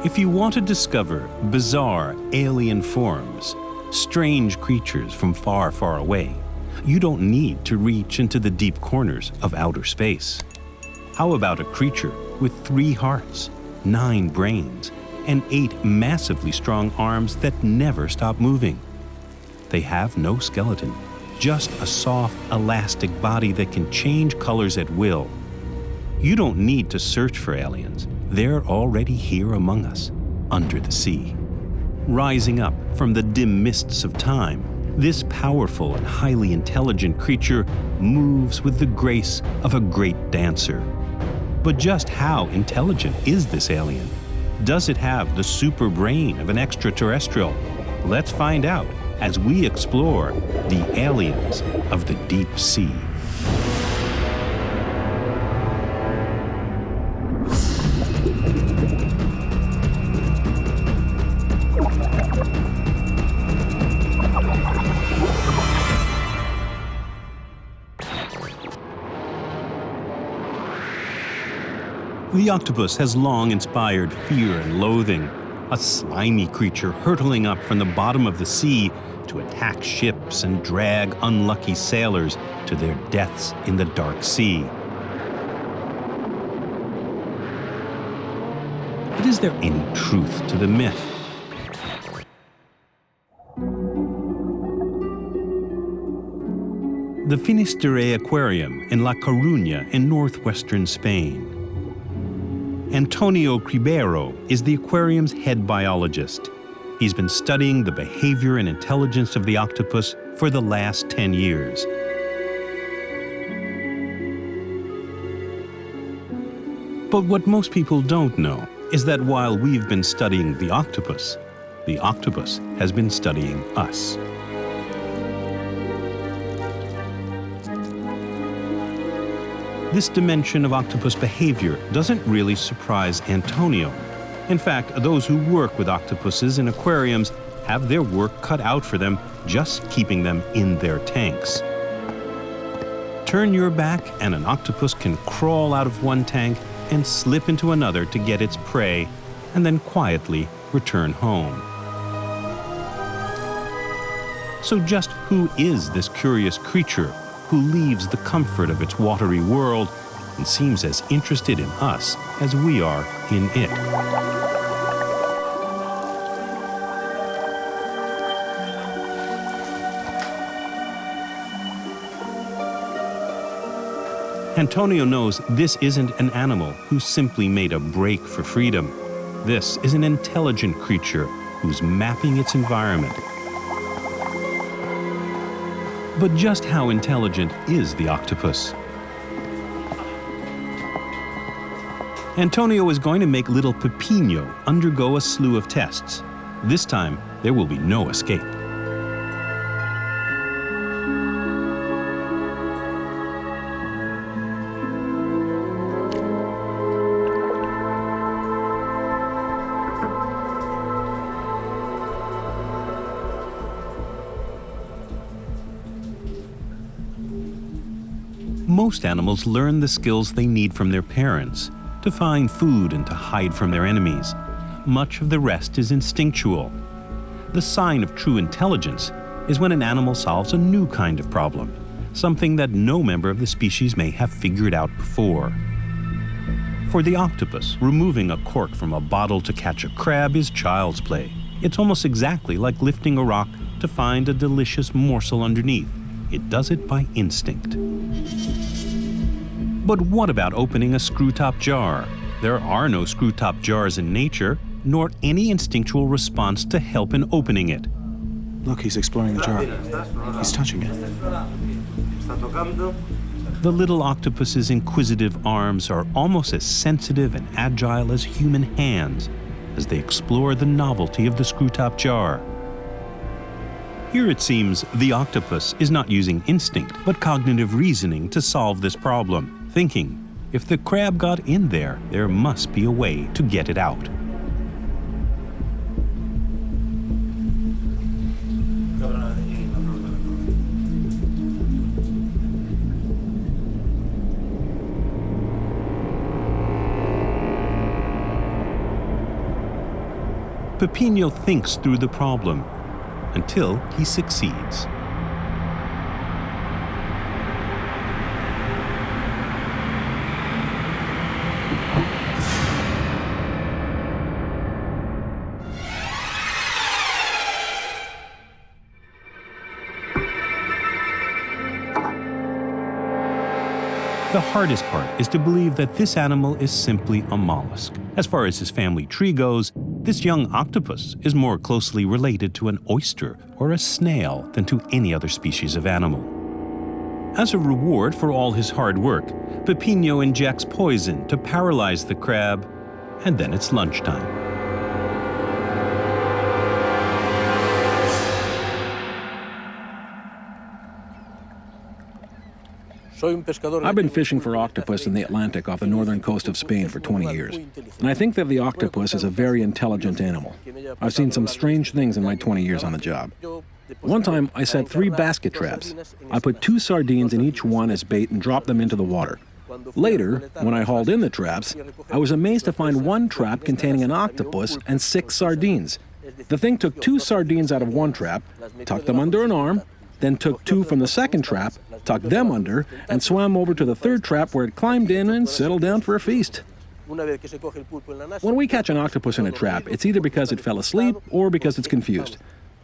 If you want to discover bizarre alien forms, strange creatures from far, far away, you don't need to reach into the deep corners of outer space. How about a creature with 3 hearts, 9 brains, and 8 massively strong arms that never stop moving? They have no skeleton, just a soft, elastic body that can change colors at will. You don't need to search for aliens. They're already here among us, under the sea. Rising up from the dim mists of time, this powerful and highly intelligent creature moves with the grace of a great dancer. But just how intelligent is this alien? Does it have the super brain of an extraterrestrial? Let's find out as we explore the aliens of the deep sea. The octopus has long inspired fear and loathing, a slimy creature hurtling up from the bottom of the sea to attack ships and drag unlucky sailors to their deaths in the dark sea. But is there any truth to the myth? The Finisterrae Aquarium in La Coruña in northwestern Spain. Antonio Cribero is the aquarium's head biologist. He's been studying the behavior and intelligence of the octopus for the last 10 years. But what most people don't know is that while we've been studying the octopus has been studying us. This dimension of octopus behavior doesn't really surprise Antonio. In fact, those who work with octopuses in aquariums have their work cut out for them just keeping them in their tanks. Turn your back and an octopus can crawl out of one tank and slip into another to get its prey, and then quietly return home. So just who is this curious creature who leaves the comfort of its watery world and seems as interested in us as we are in it? Antonio knows this isn't an animal who simply made a break for freedom. This is an intelligent creature who's mapping its environment. But just how intelligent is the octopus? Antonio is going to make little Pepino undergo a slew of tests. This time, there will be no escape. Most animals learn the skills they need from their parents, to find food and to hide from their enemies. Much of the rest is instinctual. The sign of true intelligence is when an animal solves a new kind of problem, something that no member of the species may have figured out before. For the octopus, removing a cork from a bottle to catch a crab is child's play. It's almost exactly like lifting a rock to find a delicious morsel underneath. It does it by instinct. But what about opening a screw-top jar? There are no screw-top jars in nature, nor any instinctual response to help in opening it. Look, he's exploring the jar. He's touching it. The little octopus's inquisitive arms are almost as sensitive and agile as human hands as they explore the novelty of the screw-top jar. Here it seems the octopus is not using instinct, but cognitive reasoning to solve this problem, thinking, if the crab got in there, there must be a way to get it out. Pepino thinks through the problem until he succeeds. The hardest part is to believe that this animal is simply a mollusk. As far as his family tree goes, this young octopus is more closely related to an oyster or a snail than to any other species of animal. As a reward for all his hard work, Pepino injects poison to paralyze the crab, and then it's lunchtime. I've been fishing for octopus in the Atlantic off the northern coast of Spain for 20 years, and I think that the octopus is a very intelligent animal. I've seen some strange things in my 20 years on the job. One time, I set 3 basket traps. I put 2 sardines in each one as bait and dropped them into the water. Later, when I hauled in the traps, I was amazed to find one trap containing an octopus and 6 sardines. The thing took 2 sardines out of one trap, tucked them under an arm, then took 2 from the second trap, tucked them under, and swam over to the third trap where it climbed in and settled down for a feast. When we catch an octopus in a trap, it's either because it fell asleep or because it's confused.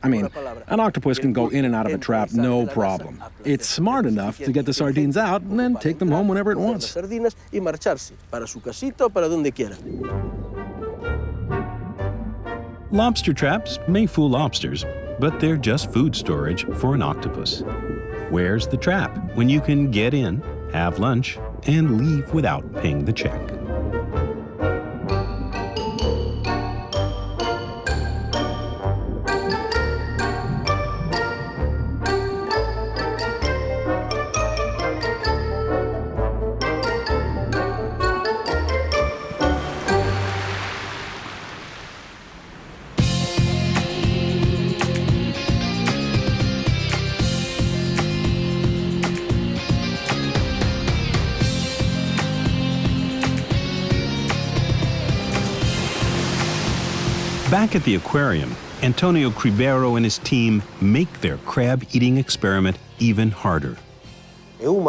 I mean, an octopus can go in and out of a trap no problem. It's smart enough to get the sardines out and then take them home whenever it wants. Lobster traps may fool lobsters, but they're just food storage for an octopus. Where's the trap when you can get in, have lunch, and leave without paying the check? Back at the aquarium, Antonio Cribero and his team make their crab-eating experiment even harder. We'll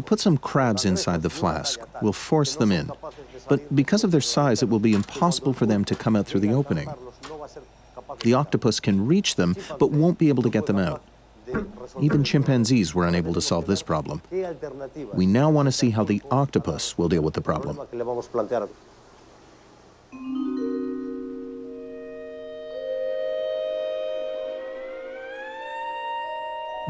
put some crabs inside the flask. We'll force them in. But because of their size, it will be impossible for them to come out through the opening. The octopus can reach them, but won't be able to get them out. Even chimpanzees were unable to solve this problem. We now want to see how the octopus will deal with the problem.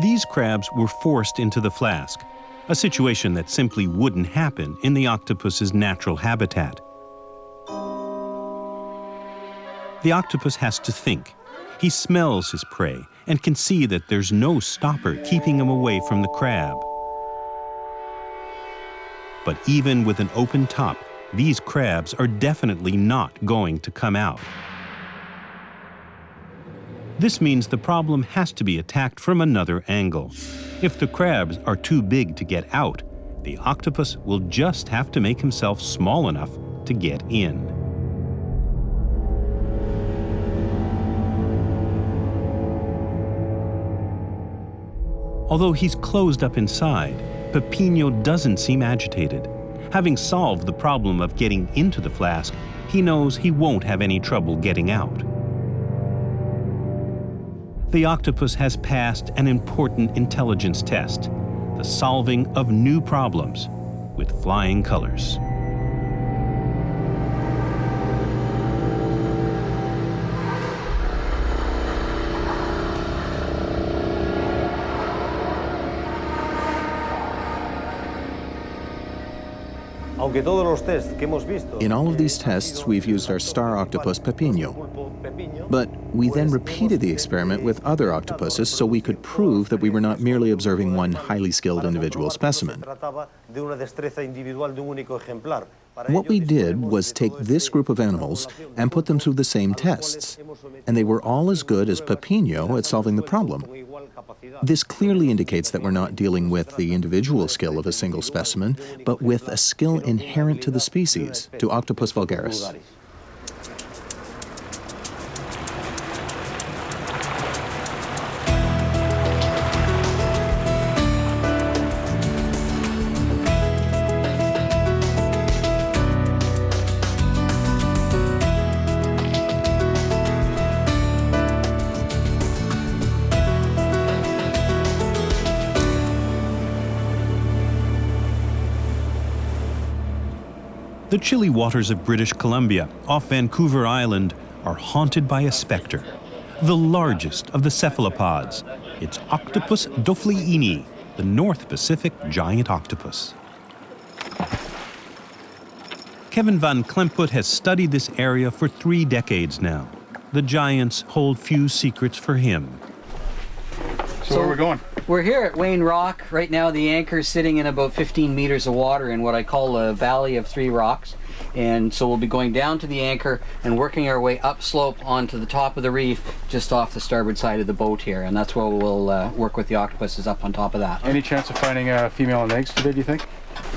These crabs were forced into the flask, a situation that simply wouldn't happen in the octopus's natural habitat. The octopus has to think. He smells his prey and can see that there's no stopper keeping him away from the crab. But even with an open top, these crabs are definitely not going to come out. This means the problem has to be attacked from another angle. If the crabs are too big to get out, the octopus will just have to make himself small enough to get in. Although he's closed up inside, Pepino doesn't seem agitated. Having solved the problem of getting into the flask, he knows he won't have any trouble getting out. The octopus has passed an important intelligence test, the solving of new problems with flying colors. In all of these tests, we've used our star octopus Pepino. But we then repeated the experiment with other octopuses so we could prove that we were not merely observing one highly skilled individual specimen. What we did was take this group of animals and put them through the same tests, and they were all as good as Pepino at solving the problem. This clearly indicates that we're not dealing with the individual skill of a single specimen, but with a skill inherent to the species, to Octopus vulgaris. The chilly waters of British Columbia, off Vancouver Island, are haunted by a specter, the largest of the cephalopods. It's Octopus dofleini, the North Pacific giant octopus. Kevin van Klemput has studied this area for 3 decades now. The giants hold few secrets for him. So where are we going? We're here at Wayne Rock. Right now the anchor is sitting in about 15 meters of water in what I call a valley of 3 rocks. And so we'll be going down to the anchor and working our way upslope onto the top of the reef just off the starboard side of the boat here. And that's where we'll work with the octopuses up on top of that. Any chance of finding a female and eggs today, do you think?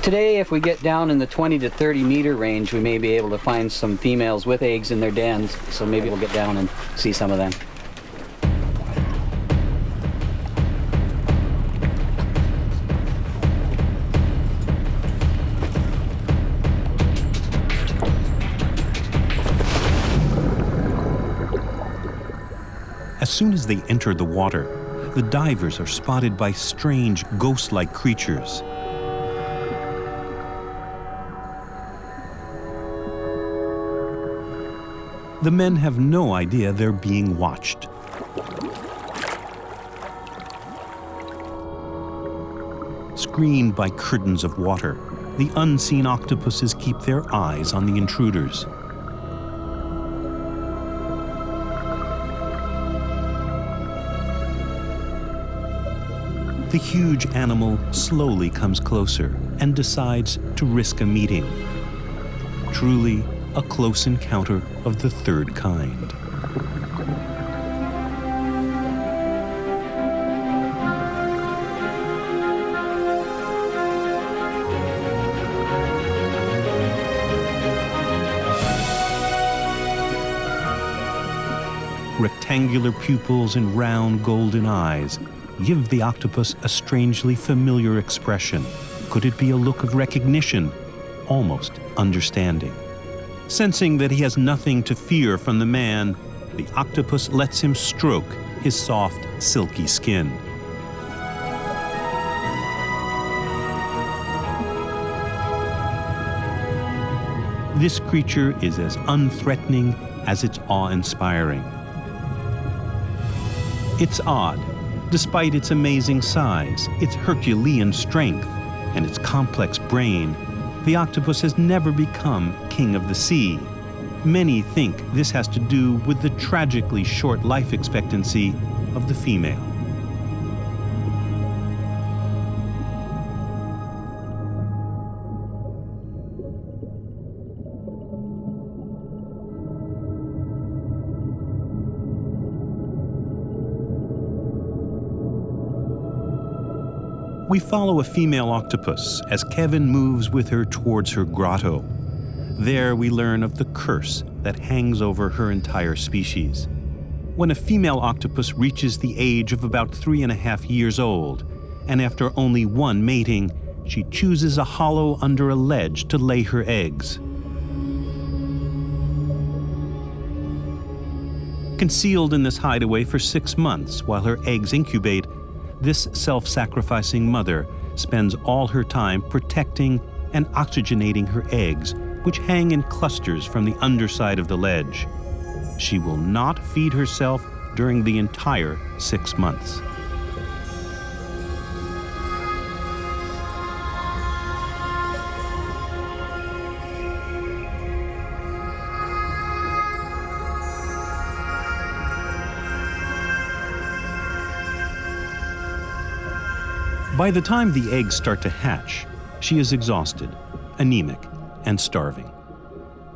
Today, if we get down in the 20 to 30 meter range, we may be able to find some females with eggs in their dens. So maybe we'll get down and see some of them. As soon as they enter the water, the divers are spotted by strange ghost-like creatures. The men have no idea they're being watched. Screened by curtains of water, the unseen octopuses keep their eyes on the intruders. The huge animal slowly comes closer and decides to risk a meeting. Truly, a close encounter of the third kind. Rectangular pupils and round golden eyes give the octopus a strangely familiar expression. Could it be a look of recognition, almost understanding? Sensing that he has nothing to fear from the man, the octopus lets him stroke his soft, silky skin. This creature is as unthreatening as it's awe-inspiring. It's odd. Despite its amazing size, its Herculean strength, and its complex brain, the octopus has never become king of the sea. Many think this has to do with the tragically short life expectancy of the female. We follow a female octopus as Kevin moves with her towards her grotto. There we learn of the curse that hangs over her entire species. When a female octopus reaches the age of about 3.5 years old, and after only one mating, she chooses a hollow under a ledge to lay her eggs. Concealed in this hideaway for 6 months while her eggs incubate, this self-sacrificing mother spends all her time protecting and oxygenating her eggs, which hang in clusters from the underside of the ledge. She will not feed herself during the entire 6 months. By the time the eggs start to hatch, she is exhausted, anemic, and starving.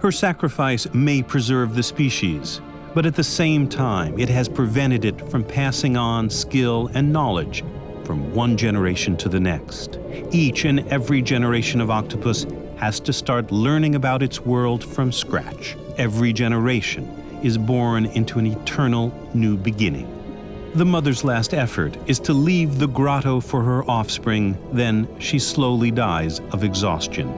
Her sacrifice may preserve the species, but at the same time, it has prevented it from passing on skill and knowledge from one generation to the next. Each and every generation of octopus has to start learning about its world from scratch. Every generation is born into an eternal new beginning. The mother's last effort is to leave the grotto for her offspring, then she slowly dies of exhaustion.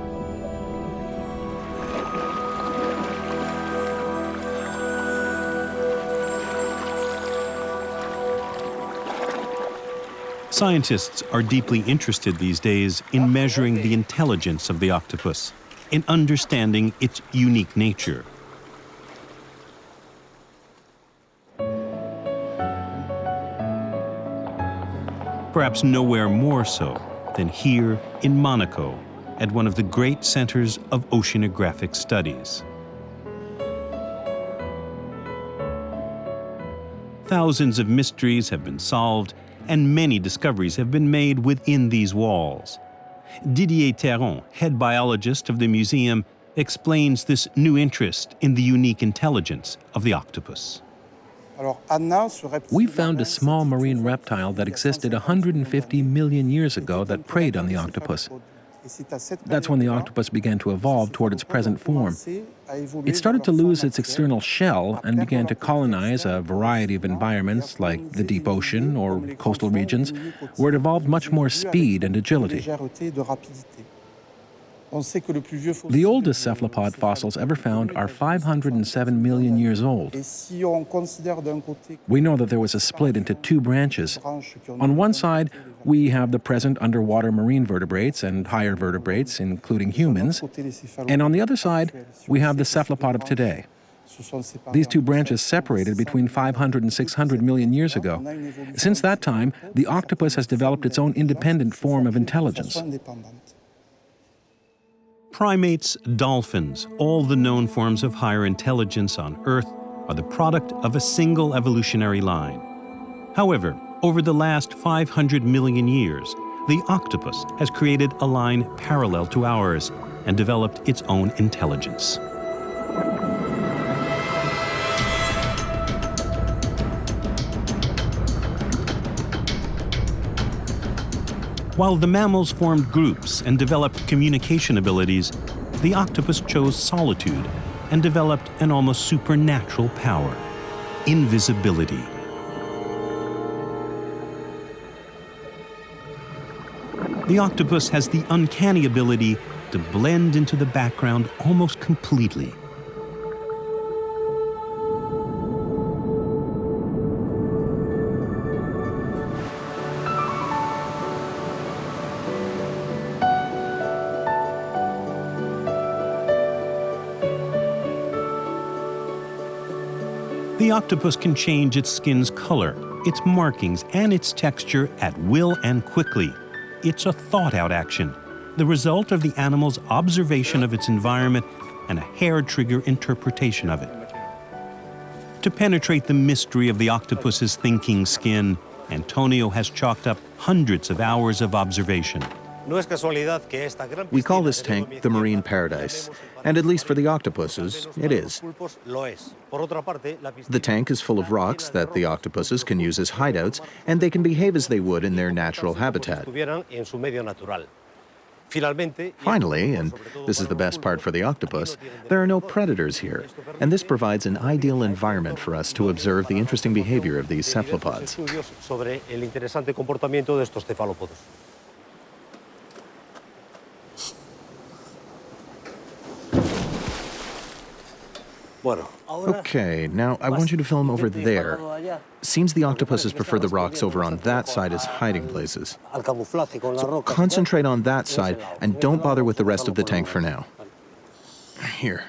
Scientists are deeply interested these days in measuring the intelligence of the octopus. in understanding its unique nature. Perhaps nowhere more so than here in Monaco, at one of the great centers of oceanographic studies. Thousands of mysteries have been solved, and many discoveries have been made within these walls. Didier Terron, head biologist of the museum, explains this new interest in the unique intelligence of the octopus. We found a small marine reptile that existed 150 million years ago that preyed on the octopus. That's when the octopus began to evolve toward its present form. It started to lose its external shell and began to colonize a variety of environments like the deep ocean or coastal regions, where it evolved much more speed and agility. The oldest cephalopod fossils ever found are 507 million years old. We know that there was a split into two branches. On one side, we have the present underwater marine vertebrates and higher vertebrates, including humans. And on the other side, we have the cephalopod of today. These two branches separated between 500 and 600 million years ago. Since that time, the octopus has developed its own independent form of intelligence. Primates, dolphins, all the known forms of higher intelligence on Earth are the product of a single evolutionary line. However, over the last 500 million years, the octopus has created a line parallel to ours and developed its own intelligence. While the mammals formed groups and developed communication abilities, the octopus chose solitude and developed an almost supernatural power: invisibility. The octopus has the uncanny ability to blend into the background almost completely. The octopus can change its skin's color, its markings, and its texture at will and quickly. It's a thought-out action, the result of the animal's observation of its environment and a hair-trigger interpretation of it. To penetrate the mystery of the octopus's thinking skin, Antonio has chalked up hundreds of hours of observation. We call this tank the marine paradise, and at least for the octopuses, it is. The tank is full of rocks that the octopuses can use as hideouts, and they can behave as they would in their natural habitat. Finally, and this is the best part for the octopus, there are no predators here, and this provides an ideal environment for us to observe the interesting behavior of these cephalopods. Okay, now I want you to film over there. Seems the octopuses prefer the rocks over on that side as hiding places. So concentrate on that side and don't bother with the rest of the tank for now. Here.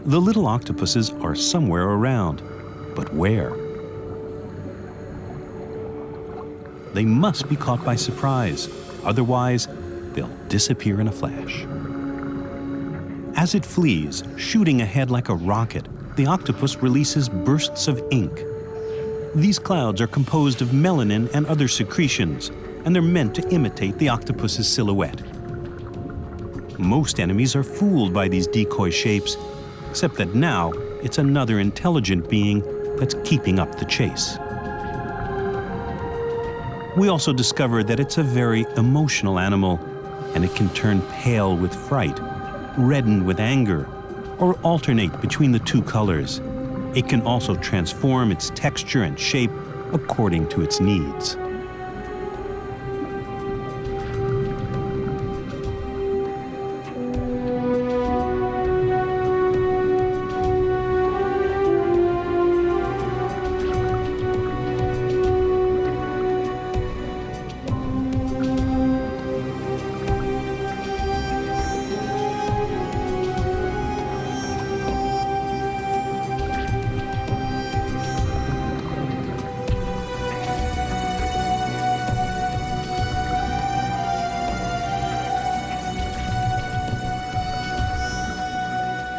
The little octopuses are somewhere around, but where? They must be caught by surprise, otherwise they'll disappear in a flash. As it flees, shooting ahead like a rocket, the octopus releases bursts of ink. These clouds are composed of melanin and other secretions, and they're meant to imitate the octopus's silhouette. Most enemies are fooled by these decoy shapes, except that now it's another intelligent being that's keeping up the chase. We also discover that it's a very emotional animal, and it can turn pale with fright, redden with anger, or alternate between the two colors. It can also transform its texture and shape according to its needs.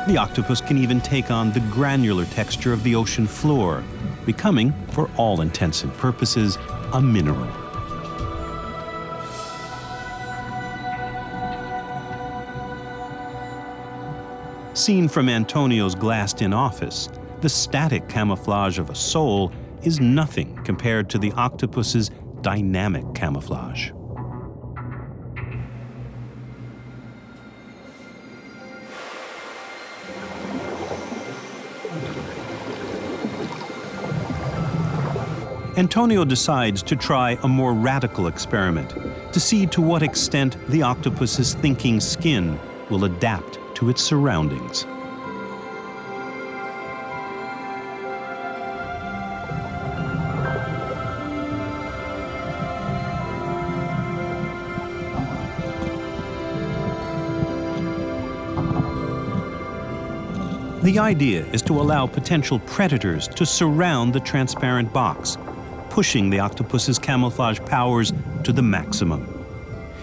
The octopus can even take on the granular texture of the ocean floor, becoming, for all intents and purposes, a mineral. Seen from Antonio's glassed-in office, the static camouflage of a soul is nothing compared to the octopus's dynamic camouflage. Antonio decides to try a more radical experiment to see to what extent the octopus's thinking skin will adapt to its surroundings. The idea is to allow potential predators to surround the transparent box, pushing the octopus's camouflage powers to the maximum.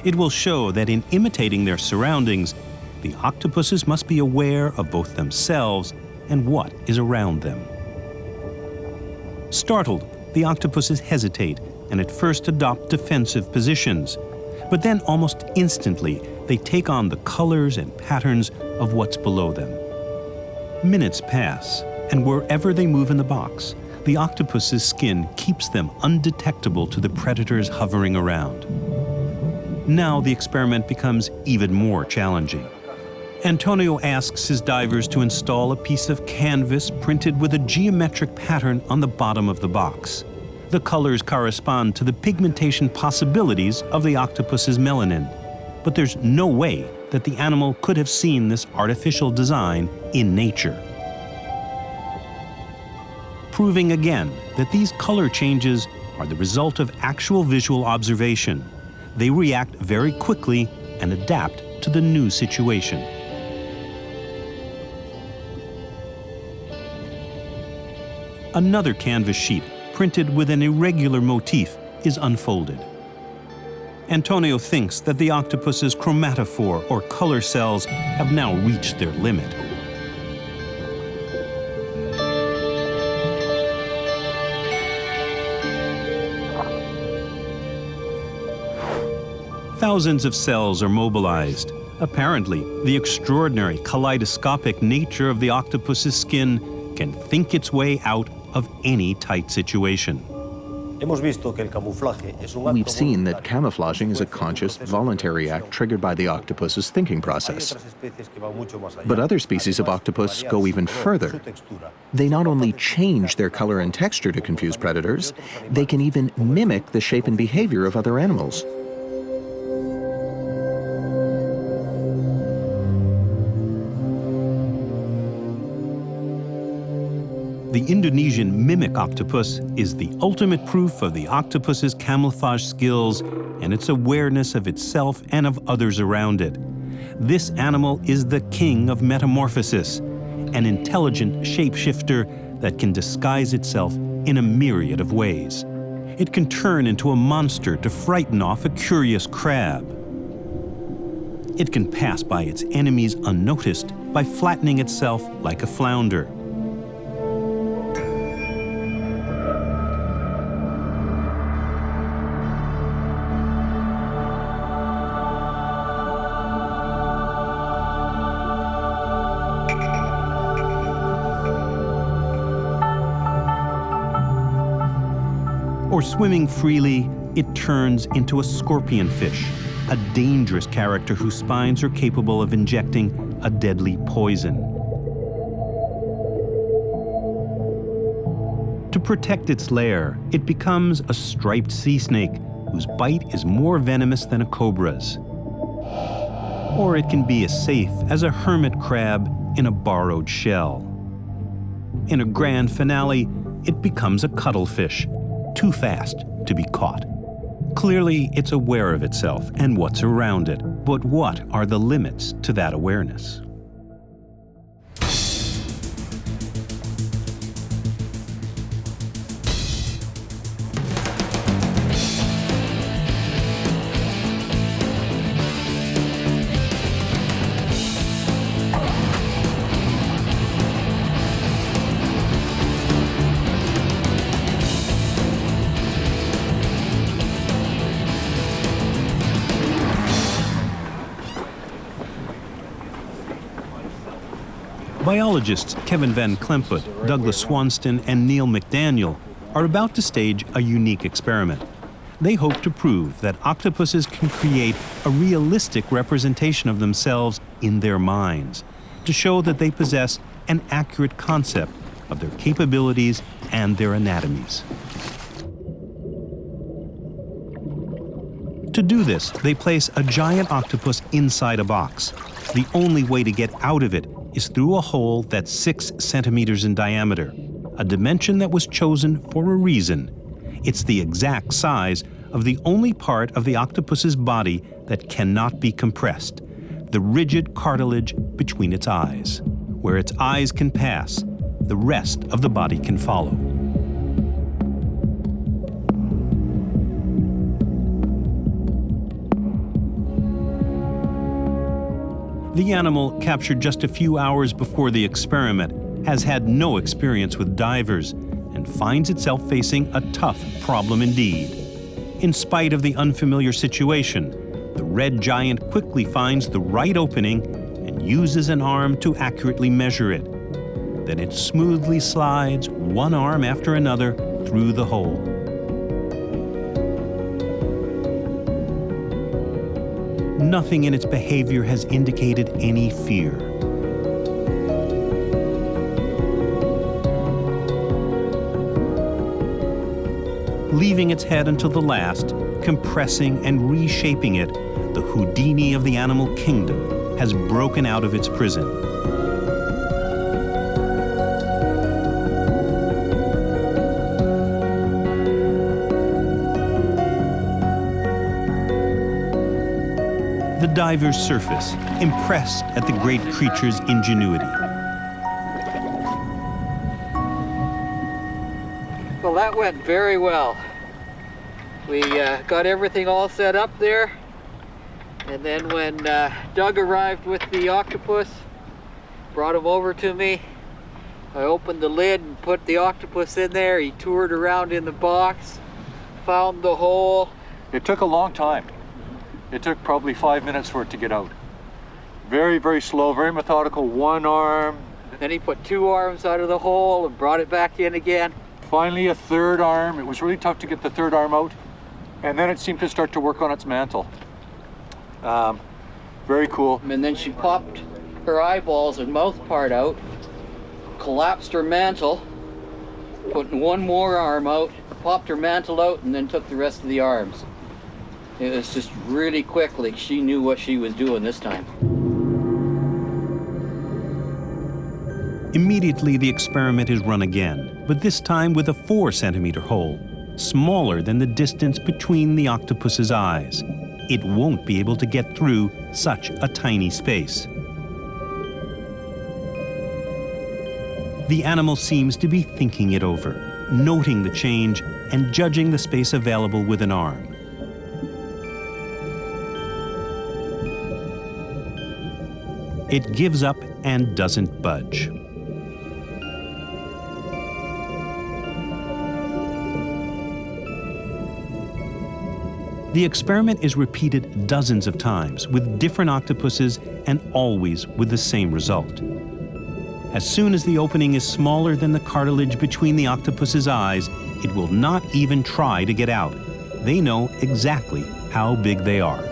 It will show that in imitating their surroundings, the octopuses must be aware of both themselves and what is around them. Startled, the octopuses hesitate and at first adopt defensive positions, but then almost instantly they take on the colors and patterns of what's below them. Minutes pass, and wherever they move in the box, the octopus's skin keeps them undetectable to the predators hovering around. Now the experiment becomes even more challenging. Antonio asks his divers to install a piece of canvas printed with a geometric pattern on the bottom of the box. The colors correspond to the pigmentation possibilities of the octopus's melanin, but there's no way that the animal could have seen this artificial design in nature. Proving again that these color changes are the result of actual visual observation. They react very quickly and adapt to the new situation. Another canvas sheet, printed with an irregular motif, is unfolded. Antonio thinks that the octopus's chromatophore or color cells have now reached their limit. Thousands of cells are mobilized. Apparently, the extraordinary kaleidoscopic nature of the octopus's skin can think its way out of any tight situation. We've seen that camouflaging is a conscious, voluntary act triggered by the octopus's thinking process. But other species of octopus go even further. They not only change their color and texture to confuse predators, they can even mimic the shape and behavior of other animals. The Indonesian mimic octopus is the ultimate proof of the octopus's camouflage skills and its awareness of itself and of others around it. This animal is the king of metamorphosis, an intelligent shapeshifter that can disguise itself in a myriad of ways. It can turn into a monster to frighten off a curious crab. It can pass by its enemies unnoticed by flattening itself like a flounder. Or swimming freely, it turns into a scorpion fish, a dangerous character whose spines are capable of injecting a deadly poison. To protect its lair, it becomes a striped sea snake whose bite is more venomous than a cobra's. Or it can be as safe as a hermit crab in a borrowed shell. In a grand finale, it becomes a cuttlefish, too fast to be caught. Clearly, it's aware of itself and what's around it, but what are the limits to that awareness? Biologists Kevin Van Klemput, Douglas Swanston, and Neil McDaniel are about to stage a unique experiment. They hope to prove that octopuses can create a realistic representation of themselves in their minds, to show that they possess an accurate concept of their capabilities and their anatomies. To do this, they place a giant octopus inside a box. The only way to get out of it is through a hole that's 6 centimeters in diameter, a dimension that was chosen for a reason. It's the exact size of the only part of the octopus's body that cannot be compressed, the rigid cartilage between its eyes. Where its eyes can pass, the rest of the body can follow. The animal, captured just a few hours before the experiment, has had no experience with divers and finds itself facing a tough problem indeed. In spite of the unfamiliar situation, the red giant quickly finds the right opening and uses an arm to accurately measure it. Then it smoothly slides one arm after another through the hole. Nothing in its behavior has indicated any fear. Leaving its head until the last, compressing and reshaping it, the Houdini of the animal kingdom has broken out of its prison. The divers surface, impressed at the great creature's ingenuity. Well, that went very well. We got everything all set up there, and then when Doug arrived with the octopus, brought him over to me, I opened the lid and put the octopus in there. He toured around in the box, found the hole. It took a long time. It took probably 5 minutes for it to get out. Very, very slow, very methodical, one arm. Then he put 2 arms out of the hole and brought it back in again. Finally a 3rd arm. It was really tough to get the 3rd arm out. And then it seemed to start to work on its mantle. Very cool. And then she popped her eyeballs and mouth part out, collapsed her mantle, put 1 more arm out, popped her mantle out, and then took the rest of the arms. It was just really quickly. She knew what she was doing this time. Immediately, the experiment is run again, but this time with a 4-centimeter hole, smaller than the distance between the octopus's eyes. It won't be able to get through such a tiny space. The animal seems to be thinking it over, noting the change and judging the space available with an arm. It gives up and doesn't budge. The experiment is repeated dozens of times with different octopuses and always with the same result. As soon as the opening is smaller than the cartilage between the octopus's eyes, it will not even try to get out. They know exactly how big they are.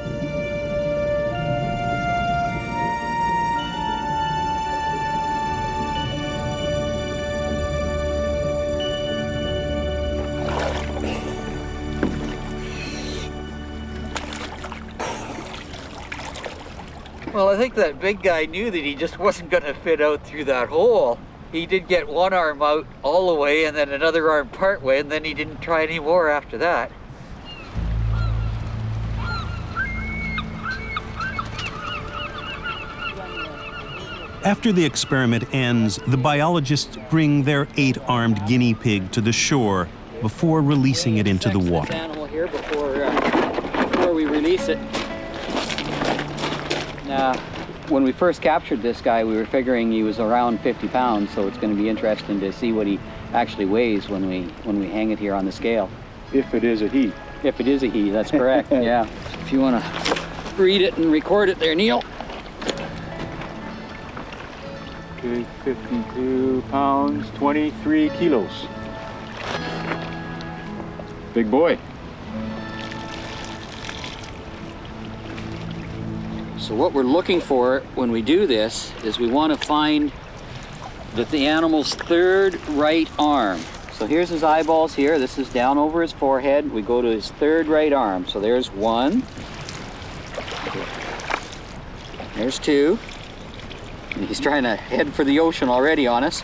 Well, I think that big guy knew that he just wasn't going to fit out through that hole. He did get 1 arm out all the way and then another arm part way, and then he didn't try any more after that. After the experiment ends, the biologists bring their 8-armed guinea pig to the shore before releasing it into the water. This animal here before we release it. When we first captured this guy, we were figuring he was around 50 pounds, so it's going to be interesting to see what he actually weighs when we hang it here on the scale. If it is a he. If it is a he, that's correct, yeah. If you want to read it and record it there, Neil. Okay, 52 pounds, 23 kilos. Big boy. So what we're looking for when we do this is we want to find the animal's third right arm. So here's his eyeballs here. This is down over his forehead. We go to his third right arm. So there's one. There's two. And he's trying to head for the ocean already on us.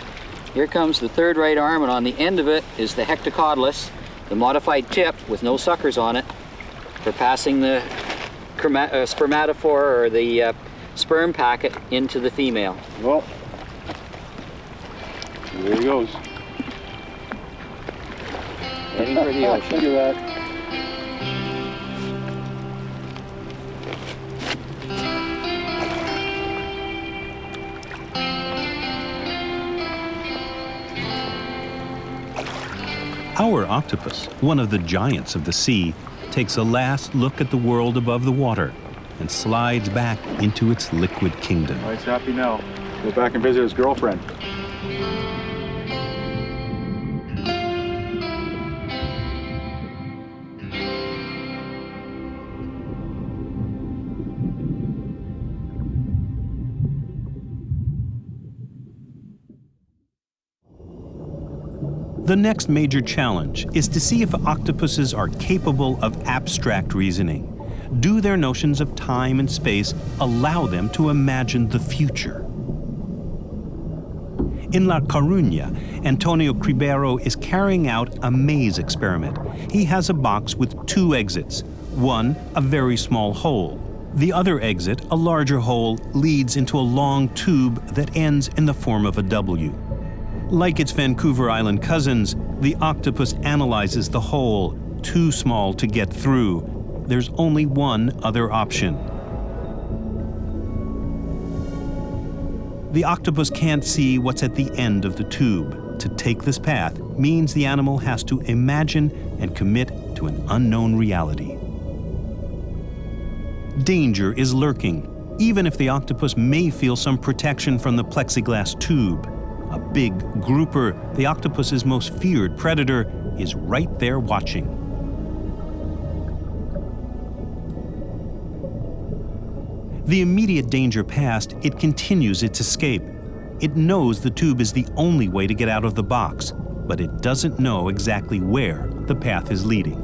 Here comes the third right arm, and on the end of it is the hectocotylus, the modified tip with no suckers on it for passing the spermatophore or the sperm packet into the female. Well, here he goes. Heading for the ocean. Look at that. Our octopus, one of the giants of the sea, takes a last look at the world above the water and slides back into its liquid kingdom. Oh, he's happy now. Go back and visit his girlfriend. The next major challenge is to see if octopuses are capable of abstract reasoning. Do their notions of time and space allow them to imagine the future? In La Coruña, Antonio Cribero is carrying out a maze experiment. He has a box with two exits. One, a very small hole. The other exit, a larger hole, leads into a long tube that ends in the form of a W. Like its Vancouver Island cousins, the octopus analyzes the hole, too small to get through. There's only one other option. The octopus can't see what's at the end of the tube. To take this path means the animal has to imagine and commit to an unknown reality. Danger is lurking, even if the octopus may feel some protection from the plexiglass tube. A big grouper, the octopus's most feared predator, is right there watching. The immediate danger past, it continues its escape. It knows the tube is the only way to get out of the box, but it doesn't know exactly where the path is leading.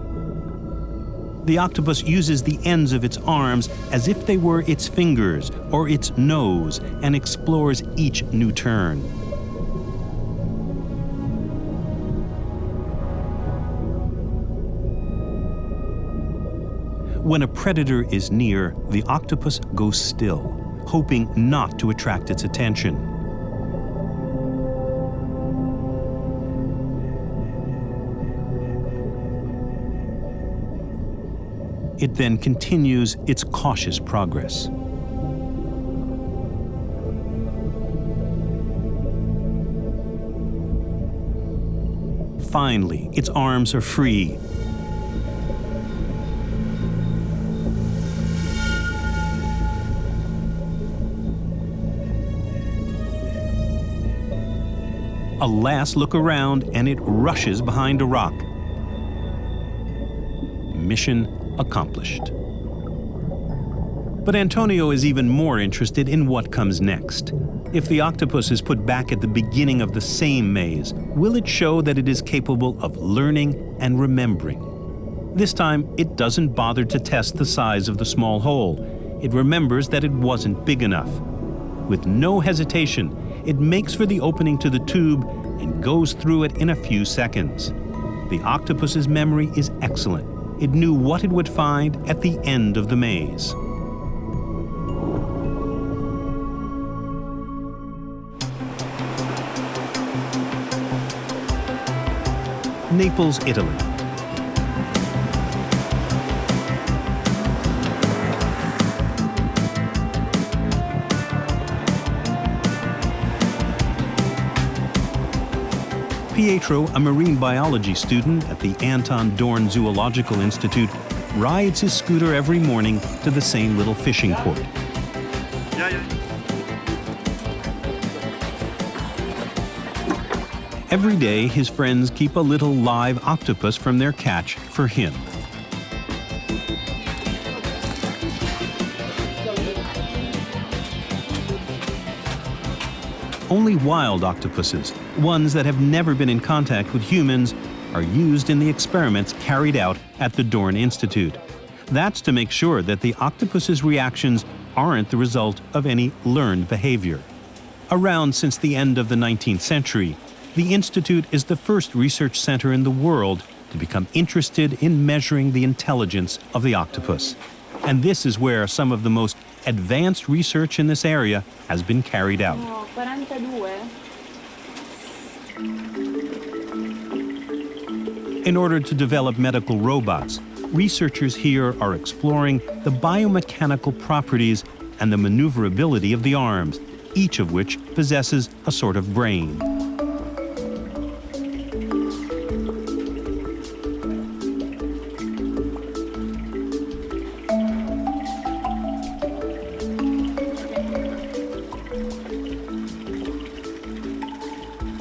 The octopus uses the ends of its arms as if they were its fingers or its nose and explores each new turn. When a predator is near, the octopus goes still, hoping not to attract its attention. It then continues its cautious progress. Finally, its arms are free. A last look around, and it rushes behind a rock. Mission accomplished. But Antonio is even more interested in what comes next. If the octopus is put back at the beginning of the same maze, will it show that it is capable of learning and remembering? This time, it doesn't bother to test the size of the small hole. It remembers that it wasn't big enough. With no hesitation, it makes for the opening to the tube and goes through it in a few seconds. The octopus's memory is excellent. It knew what it would find at the end of the maze. Naples, Italy. Pietro, a marine biology student at the Anton Dorn Zoological Institute, rides his scooter every morning to the same little fishing port. Every day, his friends keep a little live octopus from their catch for him. Only wild octopuses, ones that have never been in contact with humans, are used in the experiments carried out at the Dorn Institute. That's to make sure that the octopus's reactions aren't the result of any learned behavior. Around since the end of the 19th century, the Institute is the first research center in the world to become interested in measuring the intelligence of the octopus. And this is where some of the most advanced research in this area has been carried out. In order to develop medical robots, researchers here are exploring the biomechanical properties and the maneuverability of the arms, each of which possesses a sort of brain.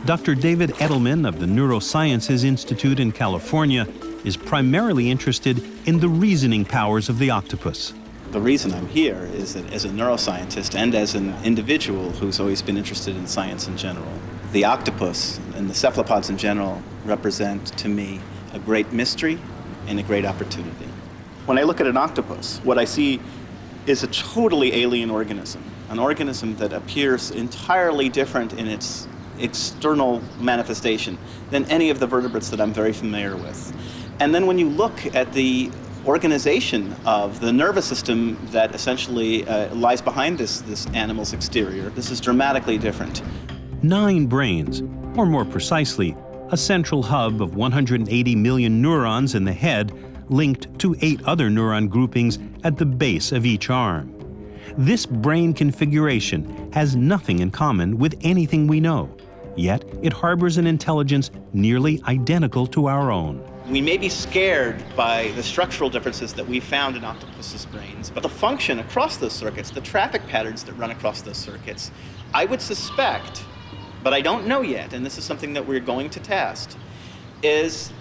Dr. David Edelman of the Neurosciences Institute in California is primarily interested in the reasoning powers of the octopus. The reason I'm here is that as a neuroscientist and as an individual who's always been interested in science in general, the octopus and the cephalopods in general represent to me a great mystery and a great opportunity. When I look at an octopus, what I see is a totally alien organism, an organism that appears entirely different in its external manifestation than any of the vertebrates that I'm very familiar with. And then when you look at the organization of the nervous system that essentially lies behind this animal's exterior, this is dramatically different. 9 brains, or more precisely, a central hub of 180 million neurons in the head linked to 8 other neuron groupings at the base of each arm. This brain configuration has nothing in common with anything we know, yet it harbors an intelligence nearly identical to our own. We may be scared by the structural differences that we found in octopus's brains, but the function across those circuits, the traffic patterns that run across those circuits, I would suspect, but I don't know yet, and this is something that we're going to test, is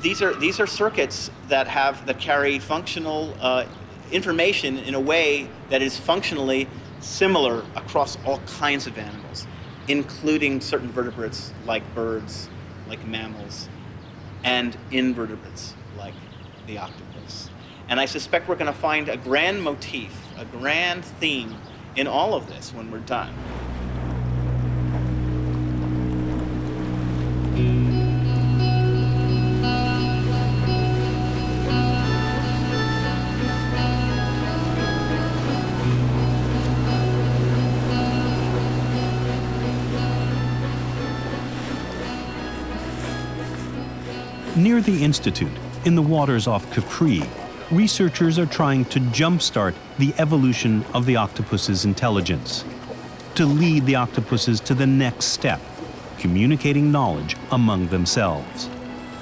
these are circuits that carry functional information in a way that is functionally similar across all kinds of animals, including certain vertebrates like birds, like mammals, and invertebrates like the octopus. And I suspect we're going to find a grand motif, a grand theme in all of this when we're done. Near the Institute, in the waters off Capri, researchers are trying to jumpstart the evolution of the octopus's intelligence, to lead the octopuses to the next step, communicating knowledge among themselves.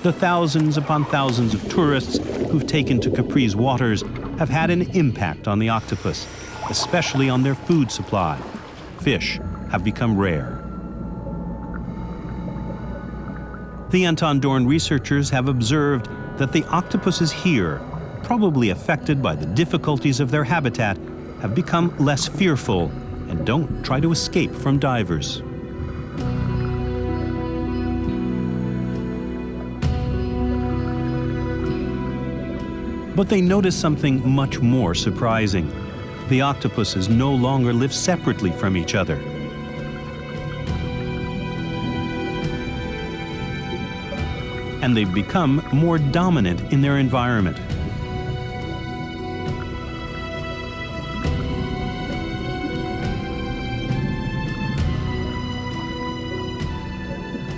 The thousands upon thousands of tourists who've taken to Capri's waters have had an impact on the octopus, especially on their food supply. Fish have become rare. The Anton Dorn researchers have observed that the octopuses here, probably affected by the difficulties of their habitat, have become less fearful and don't try to escape from divers. But they notice something much more surprising. The octopuses no longer live separately from each other. And they've become more dominant in their environment.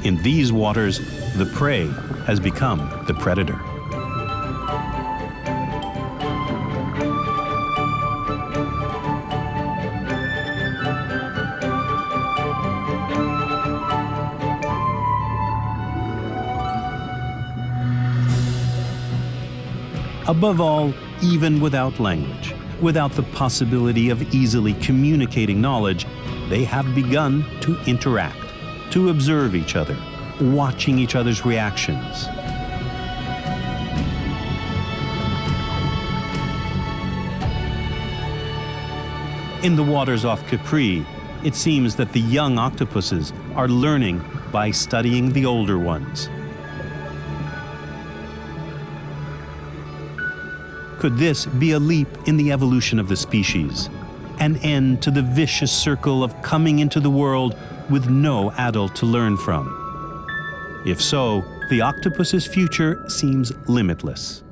In these waters, the prey has become the predator. Above all, even without language, without the possibility of easily communicating knowledge, they have begun to interact, to observe each other, watching each other's reactions. In the waters off Capri, it seems that the young octopuses are learning by studying the older ones. Could this be a leap in the evolution of the species? An end to the vicious circle of coming into the world with no adult to learn from? If so, the octopus's future seems limitless.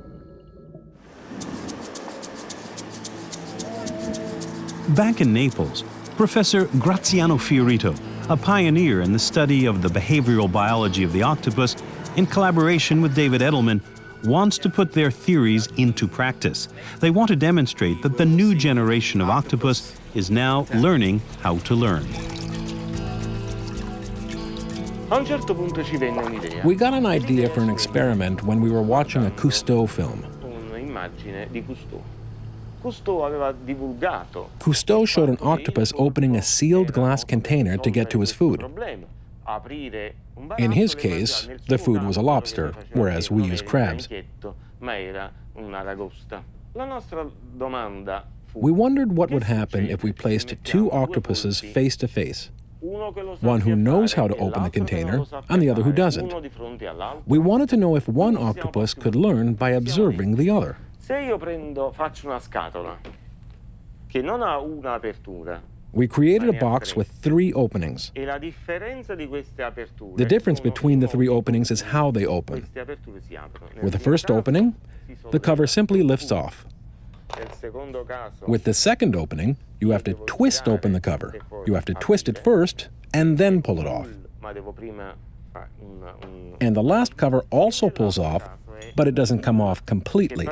Back in Naples, Professor Graziano Fiorito, a pioneer in the study of the behavioral biology of the octopus, in collaboration with David Edelman, wants to put their theories into practice. They want to demonstrate that the new generation of octopus is now learning how to learn. We got an idea for an experiment when we were watching a Cousteau film. Cousteau showed an octopus opening a sealed glass container to get to his food. In his case, the food was a lobster, whereas we use crabs. We wondered what would happen if we placed two octopuses face to face, one who knows how to open the container and the other who doesn't. We wanted to know if one octopus could learn by observing the other. We created a box with 3 openings. The difference between the 3 openings is how they open. With the first opening, the cover simply lifts off. With the second opening, you have to twist open the cover. You have to twist it first and then pull it off. And the last cover also pulls off, but it doesn't come off completely.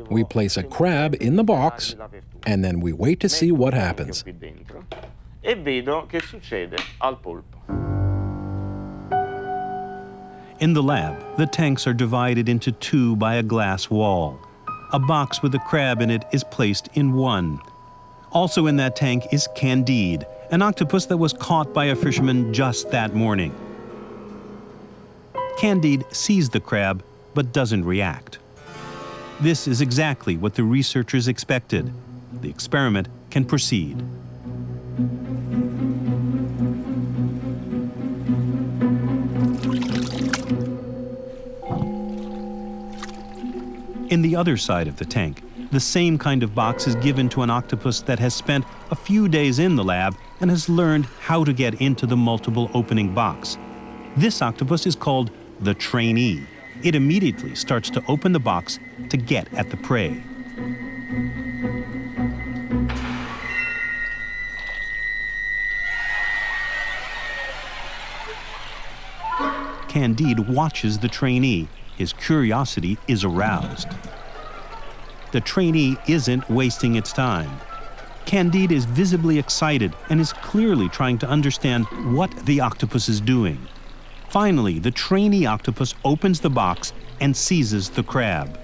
We place a crab in the box, and then we wait to see what happens. In the lab, the tanks are divided into 2 by a glass wall. A box with a crab in it is placed in one. Also in that tank is Candide, an octopus that was caught by a fisherman just that morning. Candide sees the crab, but doesn't react. This is exactly what the researchers expected. The experiment can proceed. In the other side of the tank, the same kind of box is given to an octopus that has spent a few days in the lab and has learned how to get into the multiple opening box. This octopus is called the trainee. It immediately starts to open the box to get at the prey. Candide watches the trainee. His curiosity is aroused. The trainee isn't wasting its time. Candide is visibly excited and is clearly trying to understand what the octopus is doing. Finally, the trainee octopus opens the box and seizes the crab.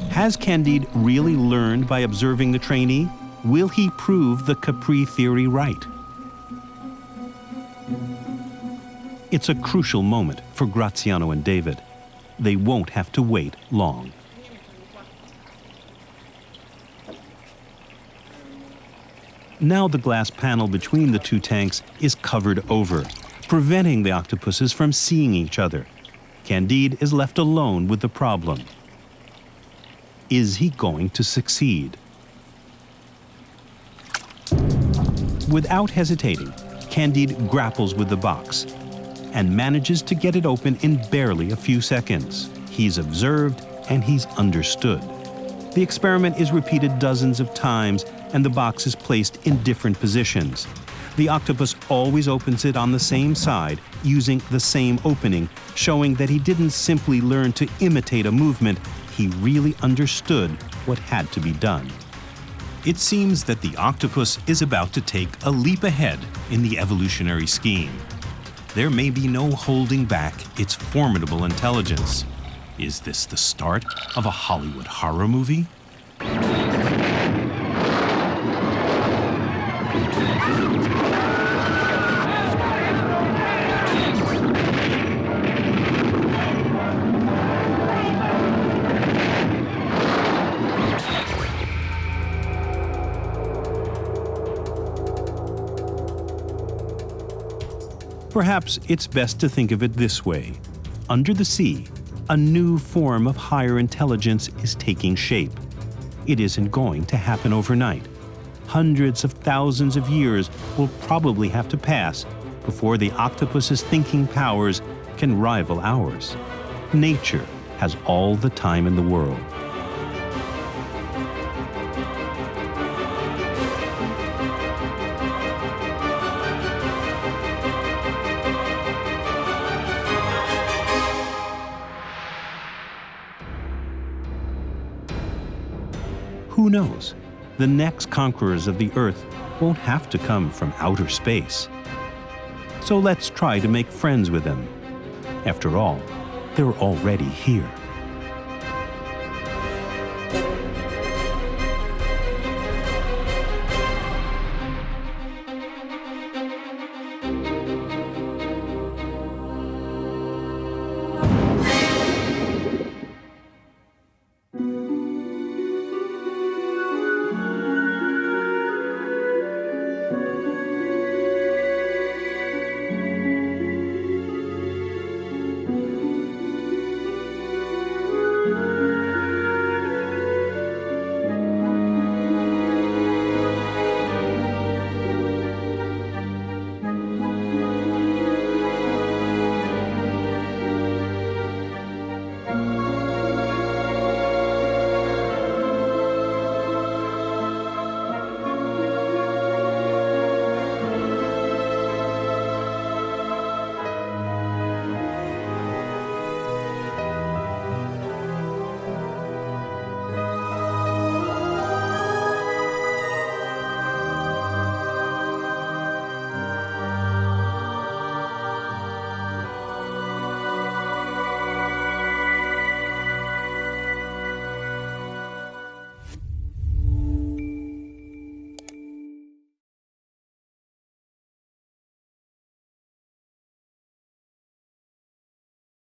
Has Candide really learned by observing the trainee? Will he prove the Capri theory right? It's a crucial moment for Graziano and David. They won't have to wait long. Now the glass panel between the 2 tanks is covered over, preventing the octopuses from seeing each other. Candide is left alone with the problem. Is he going to succeed? Without hesitating, Candide grapples with the box and manages to get it open in barely a few seconds. He's observed and he's understood. The experiment is repeated dozens of times and the box is placed in different positions. The octopus always opens it on the same side, using the same opening, showing that he didn't simply learn to imitate a movement, he really understood what had to be done. It seems that the octopus is about to take a leap ahead in the evolutionary scheme. There may be no holding back its formidable intelligence. Is this the start of a Hollywood horror movie? Perhaps it's best to think of it this way. Under the sea, a new form of higher intelligence is taking shape. It isn't going to happen overnight. Hundreds of thousands of years will probably have to pass before the octopus's thinking powers can rival ours. Nature has all the time in the world. Who knows? The next conquerors of the Earth won't have to come from outer space. So let's try to make friends with them. After all, they're already here.